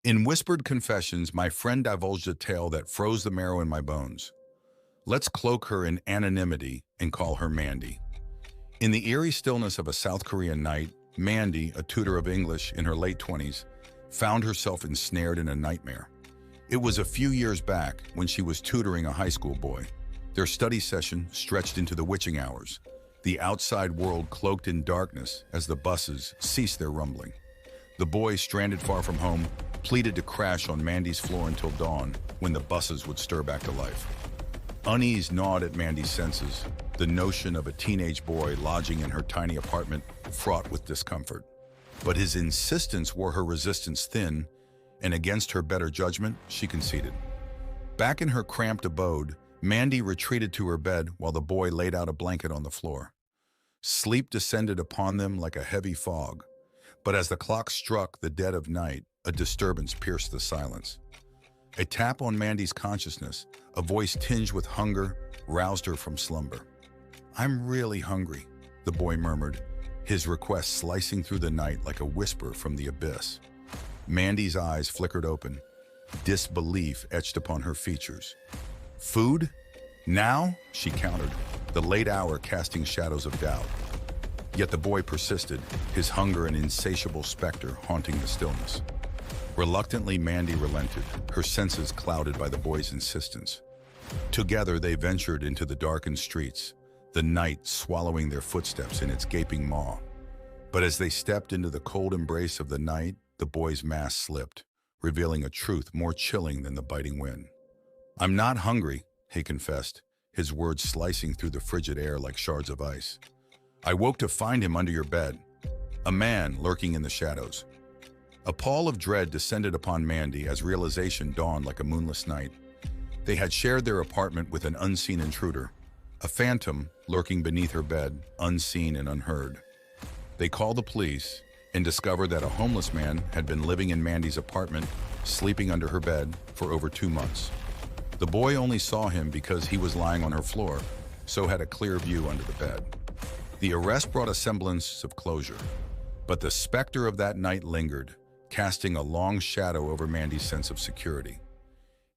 In whispered confessions, my friend divulged a tale that froze the marrow in my bones. Let's cloak her in anonymity and call her Mandy. In the eerie stillness of a South Korean night, Mandy, a tutor of English in her late 20s, found herself ensnared in a nightmare. It was a few years back when she was tutoring a high school boy. Their study session stretched into the witching hours, the outside world cloaked in darkness as the buses ceased their rumbling. The boy, stranded far from home, pleaded to crash on Mandy's floor until dawn, when the buses would stir back to life. Unease gnawed at Mandy's senses, the notion of a teenage boy lodging in her tiny apartment fraught with discomfort. But his insistence wore her resistance thin, and against her better judgment, she conceded. Back in her cramped abode, Mandy retreated to her bed while the boy laid out a blanket on the floor. Sleep descended upon them like a heavy fog, but as the clock struck the dead of night, a disturbance pierced the silence. A tap on Mandy's consciousness, a voice tinged with hunger, roused her from slumber. "I'm really hungry," the boy murmured, his request slicing through the night like a whisper from the abyss. Mandy's eyes flickered open, disbelief etched upon her features. "Food? Now?" she countered, the late hour casting shadows of doubt. Yet the boy persisted, his hunger an insatiable specter haunting the stillness. Reluctantly, Mandy relented, her senses clouded by the boy's insistence. Together, they ventured into the darkened streets, the night swallowing their footsteps in its gaping maw. But as they stepped into the cold embrace of the night, the boy's mask slipped, revealing a truth more chilling than the biting wind. "I'm not hungry," he confessed, his words slicing through the frigid air like shards of ice. "I woke to find him under your bed, a man lurking in the shadows." A pall of dread descended upon Mandy as realization dawned like a moonless night. They had shared their apartment with an unseen intruder, a phantom lurking beneath her bed, unseen and unheard. They called the police and discovered that a homeless man had been living in Mandy's apartment, sleeping under her bed for over 2 months. The boy only saw him because he was lying on her floor, so had a clear view under the bed. The arrest brought a semblance of closure, but the specter of that night lingered, casting a long shadow over Mandy's sense of security.